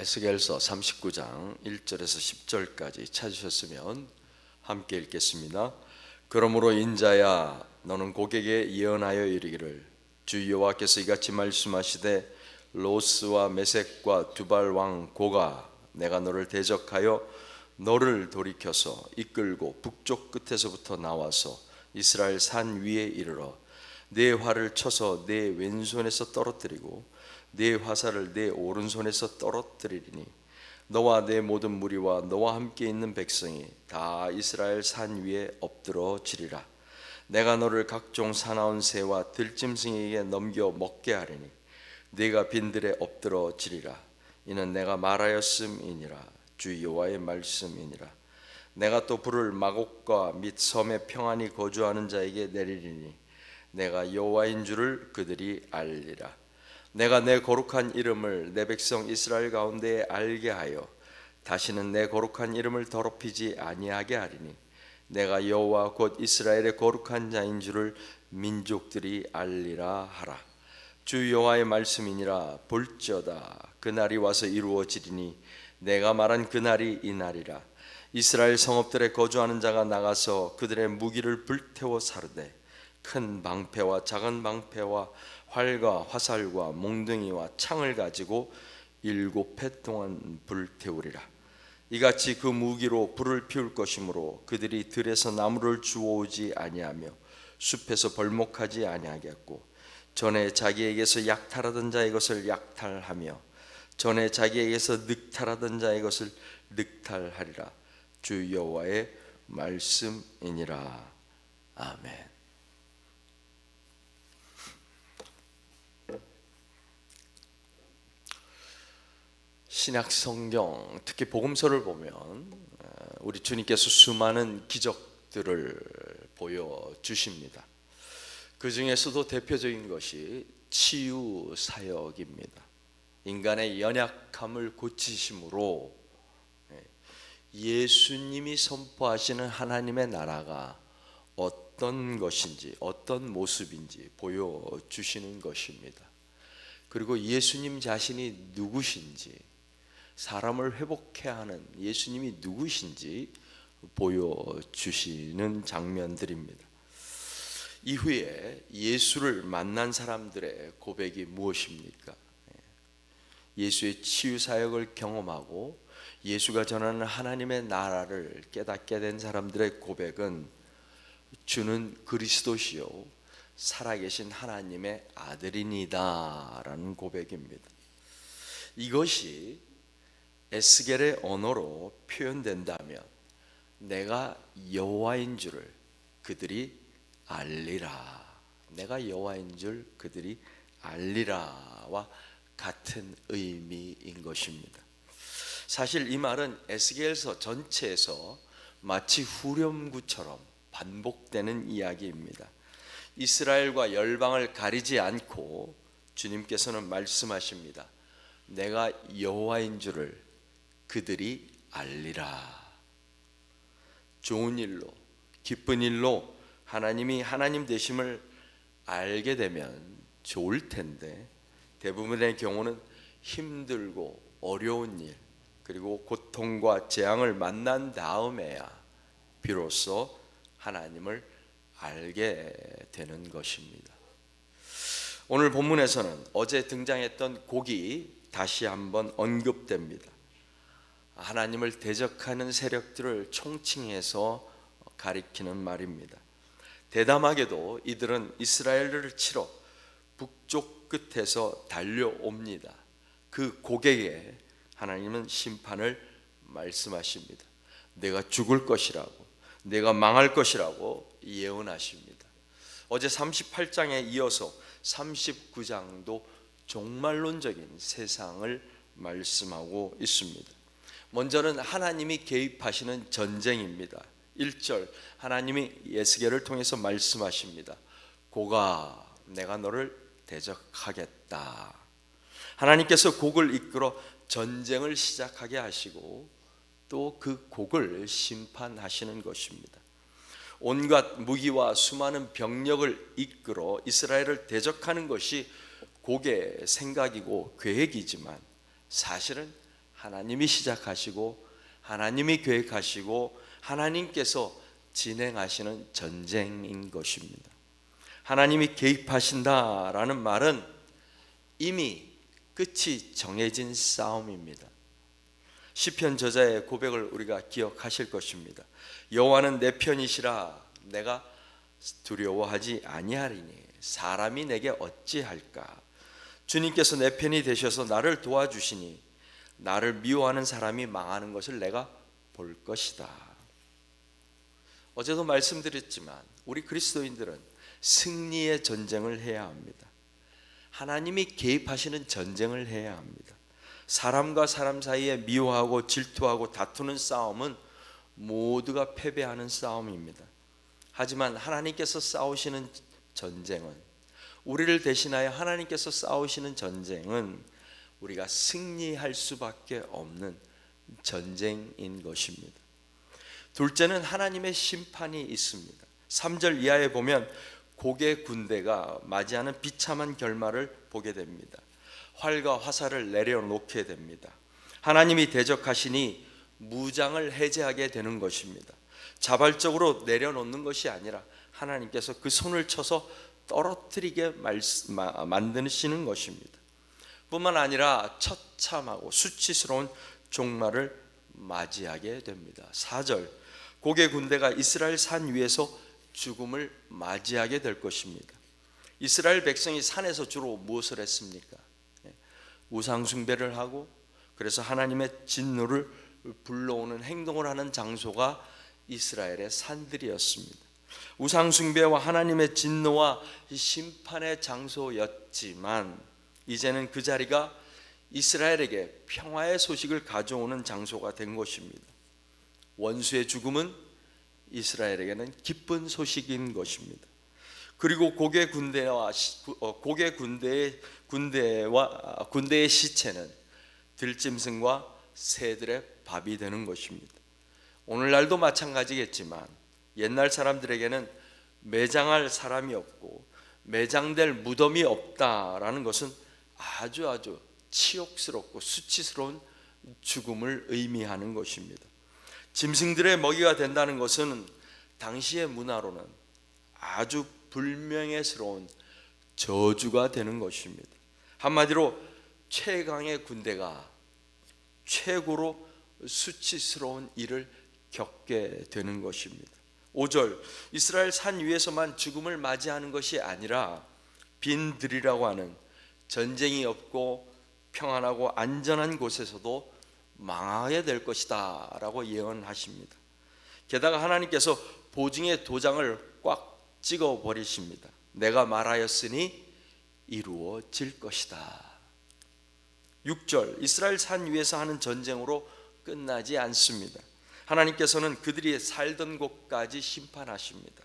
에스겔서 39장 1절에서 10절까지 찾으셨으면 함께 읽겠습니다. 그러므로 인자야, 너는 고객에 예언하여 이르기를, 주 여호와께서 이같이 말씀하시되, 로스와 메섹과 두발 왕 고가, 내가 너를 대적하여 너를 돌이켜서 이끌고 북쪽 끝에서부터 나와서 이스라엘 산 위에 이르러 네 활을 쳐서 네 왼손에서 떨어뜨리고 네 화살을 네 오른손에서 떨어뜨리리니, 너와 네 모든 무리와 너와 함께 있는 백성이 다 이스라엘 산 위에 엎드러지리라. 내가 너를 각종 사나운 새와 들짐승에게 넘겨 먹게 하리니 네가 빈들에 엎드러지리라. 이는 내가 말하였음이니라. 주 여호와의 말씀이니라. 내가 또 불을 마곡과 및 섬에 평안히 거주하는 자에게 내리리니 내가 여호와인 줄을 그들이 알리라. 내가 내 거룩한 이름을 내 백성 이스라엘 가운데에 알게 하여 다시는 내 거룩한 이름을 더럽히지 아니하게 하리니 내가 여호와 곧 이스라엘의 거룩한 자인 줄을 민족들이 알리라 하라. 주 여호와의 말씀이니라. 볼지어다, 그날이 와서 이루어지리니 내가 말한 그날이 이 날이라. 이스라엘 성읍들에 거주하는 자가 나가서 그들의 무기를 불태워 사르되 큰 방패와 작은 방패와 활과 화살과 몽둥이와 창을 가지고 7해 동안 불태우리라. 이같이 그 무기로 불을 피울 것이므로 그들이 들에서 나무를 주워오지 아니하며 숲에서 벌목하지 아니하겠고, 전에 자기에게서 약탈하던 자의 것을 약탈하며 전에 자기에게서 늑탈하던 자의 것을 늑탈하리라. 주 여호와의 말씀이니라. 아멘. 신약 성경, 특히 복음서를 보면 우리 주님께서 수많은 기적들을 보여주십니다. 그 중에서도 대표적인 것이 치유 사역입니다. 인간의 연약함을 고치심으로 예수님이 선포하시는 하나님의 나라가 어떤 것인지, 어떤 모습인지 보여주시는 것입니다. 그리고 예수님 자신이 누구신지, 사람을 회복해야 하는 예수님이 누구신지 보여주시는 장면들입니다. 이후에 예수를 만난 사람들의 고백이 무엇입니까? 예수의 치유 사역을 경험하고 예수가 전하는 하나님의 나라를 깨닫게 된 사람들의 고백은, 주는 그리스도시요 살아계신 하나님의 아들이니다 라는 고백입니다. 이것이 에스겔의 언어로 표현된다면 내가 여호와인 줄을 그들이 알리라, 내가 여호와인 줄 그들이 알리라와 같은 의미인 것입니다. 사실 이 말은 에스겔서 전체에서 마치 후렴구처럼 반복되는 이야기입니다. 이스라엘과 열방을 가리지 않고 주님께서는 말씀하십니다. 내가 여호와인 줄을 그들이 알리라. 좋은 일로, 기쁜 일로 하나님이 하나님 되심을 알게 되면 좋을 텐데, 대부분의 경우는 힘들고 어려운 일, 그리고 고통과 재앙을 만난 다음에야 비로소 하나님을 알게 되는 것입니다. 오늘 본문에서는 어제 등장했던 곡이 다시 한번 언급됩니다. 하나님을 대적하는 세력들을 총칭해서 가리키는 말입니다. 대담하게도 이들은 이스라엘을 치러 북쪽 끝에서 달려옵니다. 그 곡에게 하나님은 심판을 말씀하십니다. 내가 죽을 것이라고, 내가 망할 것이라고 예언하십니다. 어제 38장에 이어서 39장도 종말론적인 세상을 말씀하고 있습니다. 먼저는 하나님이 개입하시는 전쟁입니다. 1절, 하나님이 에스겔을 통해서 말씀하십니다. 고가, 내가 너를 대적하겠다. 하나님께서 곡을 이끌어 전쟁을 시작하게 하시고 또 그 곡을 심판하시는 것입니다. 온갖 무기와 수많은 병력을 이끌어 이스라엘을 대적하는 것이 곡의 생각이고 계획이지만, 사실은 하나님이 시작하시고 하나님이 계획하시고 하나님께서 진행하시는 전쟁인 것입니다. 하나님이 개입하신다라는 말은 이미 끝이 정해진 싸움입니다. 시편 저자의 고백을 우리가 기억하실 것입니다. 여호와는 내 편이시라 내가 두려워하지 아니하리니 사람이 내게 어찌할까. 주님께서 내 편이 되셔서 나를 도와주시니 나를 미워하는 사람이 망하는 것을 내가 볼 것이다. 어제도 말씀드렸지만 우리 그리스도인들은 승리의 전쟁을 해야 합니다. 하나님이 개입하시는 전쟁을 해야 합니다. 사람과 사람 사이에 미워하고 질투하고 다투는 싸움은 모두가 패배하는 싸움입니다. 하지만 하나님께서 싸우시는 전쟁은, 우리를 대신하여 하나님께서 싸우시는 전쟁은 우리가 승리할 수밖에 없는 전쟁인 것입니다. 둘째는 하나님의 심판이 있습니다. 3절 이하에 보면 곡의 군대가 맞이하는 비참한 결말을 보게 됩니다. 활과 화살을 내려놓게 됩니다. 하나님이 대적하시니 무장을 해제하게 되는 것입니다. 자발적으로 내려놓는 것이 아니라 하나님께서 그 손을 쳐서 떨어뜨리게 만드시는 것입니다. 뿐만 아니라 처참하고 수치스러운 종말을 맞이하게 됩니다. 4절, 곡의 군대가 이스라엘 산 위에서 죽음을 맞이하게 될 것입니다. 이스라엘 백성이 산에서 주로 무엇을 했습니까? 우상 숭배를 하고, 그래서 하나님의 진노를 불러오는 행동을 하는 장소가 이스라엘의 산들이었습니다. 우상 숭배와 하나님의 진노와 심판의 장소였지만 이제는 그 자리가 이스라엘에게 평화의 소식을 가져오는 장소가 된 것입니다. 원수의 죽음은 이스라엘에게는 기쁜 소식인 것입니다. 그리고 곡의 군대의 시체는 들짐승과 새들의 밥이 되는 것입니다. 오늘날도 마찬가지겠지만 옛날 사람들에게는 매장할 사람이 없고 매장될 무덤이 없다라는 것은 아주 치욕스럽고 수치스러운 죽음을 의미하는 것입니다. 짐승들의 먹이가 된다는 것은 당시의 문화로는 아주 불명예스러운 저주가 되는 것입니다. 한마디로 최강의 군대가 최고로 수치스러운 일을 겪게 되는 것입니다. 5절, 이스라엘 산 위에서만 죽음을 맞이하는 것이 아니라 빈들이라고 하는 전쟁이 없고 평안하고 안전한 곳에서도 망하게 될 것이다 라고 예언하십니다. 게다가 하나님께서 보증의 도장을 꽉 찍어 버리십니다. 내가 말하였으니 이루어질 것이다. 6절, 이스라엘 산 위에서 하는 전쟁으로 끝나지 않습니다. 하나님께서는 그들이 살던 곳까지 심판하십니다.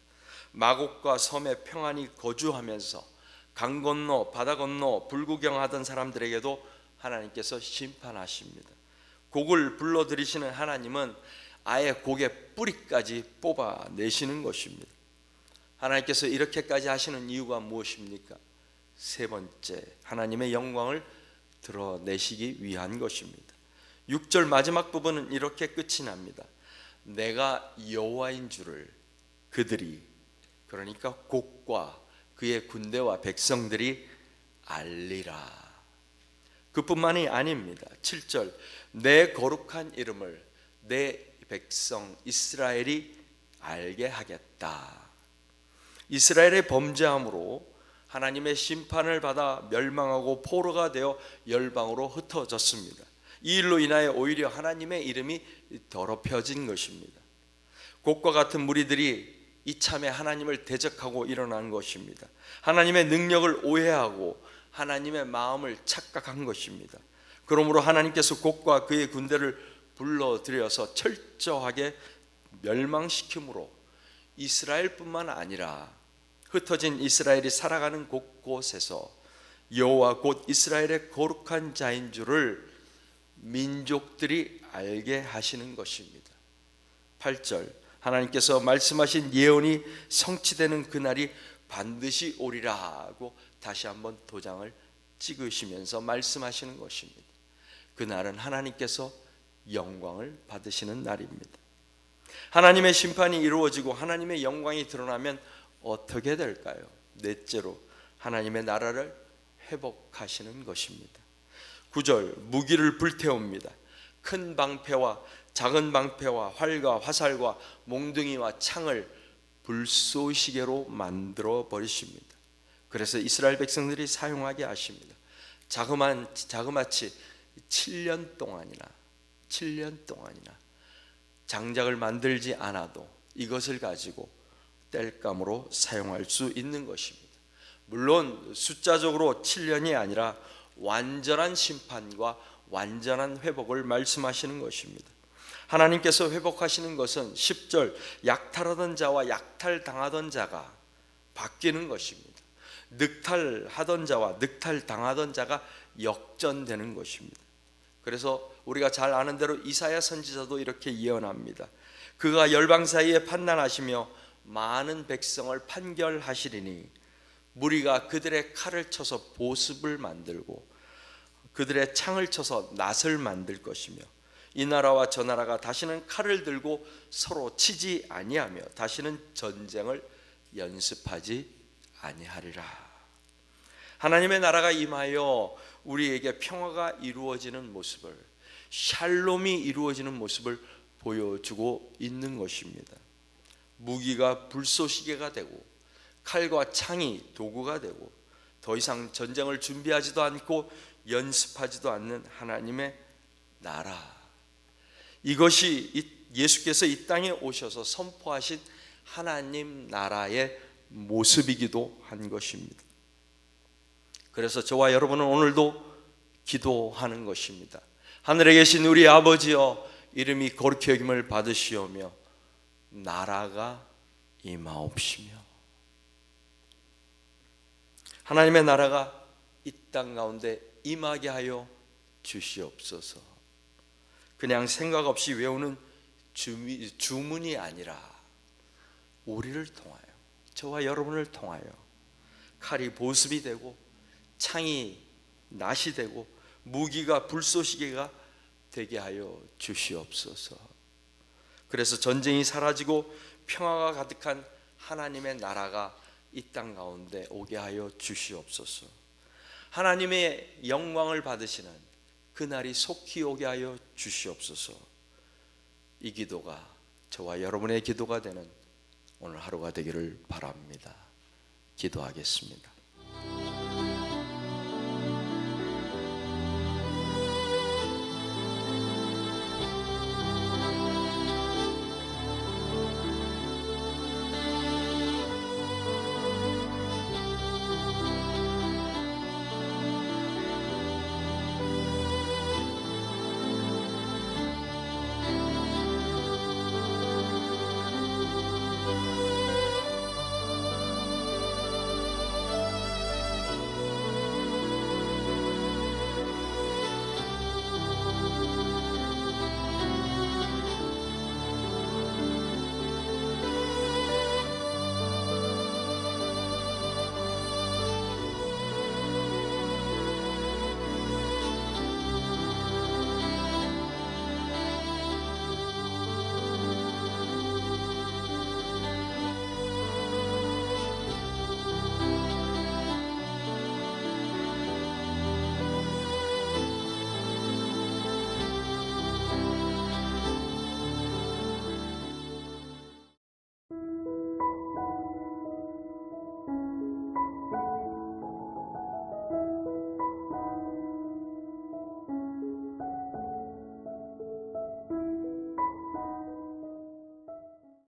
마곡과 섬에 평안히 거주하면서 강 건너 바다 건너 불구경하던 사람들에게도 하나님께서 심판하십니다. 곡을 불러들이시는 하나님은 아예 곡의 뿌리까지 뽑아내시는 것입니다. 하나님께서 이렇게까지 하시는 이유가 무엇입니까? 세 번째, 하나님의 영광을 드러내시기 위한 것입니다. 6절 마지막 부분은 이렇게 끝이 납니다. 내가 여호와인 줄을 그들이, 그러니까 곡과 그의 군대와 백성들이 알리라. 그뿐만이 아닙니다. 7절, 내 거룩한 이름을 내 백성 이스라엘이 알게 하겠다. 이스라엘의 범죄함으로 하나님의 심판을 받아 멸망하고 포로가 되어 열방으로 흩어졌습니다. 이 일로 인하여 오히려 하나님의 이름이 더럽혀진 것입니다. 곡과 같은 무리들이 이참에 하나님을 대적하고 일어난 것입니다. 하나님의 능력을 오해하고 하나님의 마음을 착각한 것입니다. 그러므로 하나님께서 곡과 그의 군대를 불러들여서 철저하게 멸망시킴으로 이스라엘뿐만 아니라 흩어진 이스라엘이 살아가는 곳곳에서 여호와 곧 이스라엘의 거룩한 자인 줄을 민족들이 알게 하시는 것입니다. 8절, 하나님께서 말씀하신 예언이 성취되는 그날이 반드시 오리라 하고 다시 한번 도장을 찍으시면서 말씀하시는 것입니다. 그날은 하나님께서 영광을 받으시는 날입니다. 하나님의 심판이 이루어지고 하나님의 영광이 드러나면 어떻게 될까요? 넷째로 하나님의 나라를 회복하시는 것입니다. 9절, 무기를 불태웁니다. 큰 방패와 작은 방패와 활과 화살과 몽둥이와 창을 불쏘시개로 만들어 버리십니다. 그래서 이스라엘 백성들이 사용하게 하십니다. 자그마치 7년 동안이나 장작을 만들지 않아도 이것을 가지고 땔감으로 사용할 수 있는 것입니다. 물론 숫자적으로 7년이 아니라 완전한 심판과 완전한 회복을 말씀하시는 것입니다. 하나님께서 회복하시는 것은 10절, 약탈하던 자와 약탈당하던 자가 바뀌는 것입니다. 늑탈하던 자와 늑탈당하던 자가 역전되는 것입니다. 그래서 우리가 잘 아는 대로 이사야 선지자도 이렇게 예언합니다. 그가 열방 사이에 판단하시며 많은 백성을 판결하시리니 무리가 그들의 칼을 쳐서 보습을 만들고 그들의 창을 쳐서 낫을 만들 것이며 이 나라와 저 나라가 다시는 칼을 들고 서로 치지 아니하며 다시는 전쟁을 연습하지 아니하리라. 하나님의 나라가 임하여 우리에게 평화가 이루어지는 모습을, 샬롬이 이루어지는 모습을 보여주고 있는 것입니다. 무기가 불쏘시개가 되고 칼과 창이 도구가 되고 더 이상 전쟁을 준비하지도 않고 연습하지도 않는 하나님의 나라, 이것이 예수께서 이 땅에 오셔서 선포하신 하나님 나라의 모습이기도 한 것입니다. 그래서 저와 여러분은 오늘도 기도하는 것입니다. 하늘에 계신 우리 아버지여, 이름이 거룩히 여김을 받으시오며 나라가 임하옵시며, 하나님의 나라가 이 땅 가운데 임하게 하여 주시옵소서. 그냥 생각 없이 외우는 주문이 아니라 우리를 통하여, 저와 여러분을 통하여 칼이 보습이 되고 창이 낫이 되고 무기가 불쏘시개가 되게 하여 주시옵소서. 그래서 전쟁이 사라지고 평화가 가득한 하나님의 나라가 이 땅 가운데 오게 하여 주시옵소서. 하나님의 영광을 받으시는 그날이 속히 오게 하여 주시옵소서. 이 기도가 저와 여러분의 기도가 되는 오늘 하루가 되기를 바랍니다. 기도하겠습니다.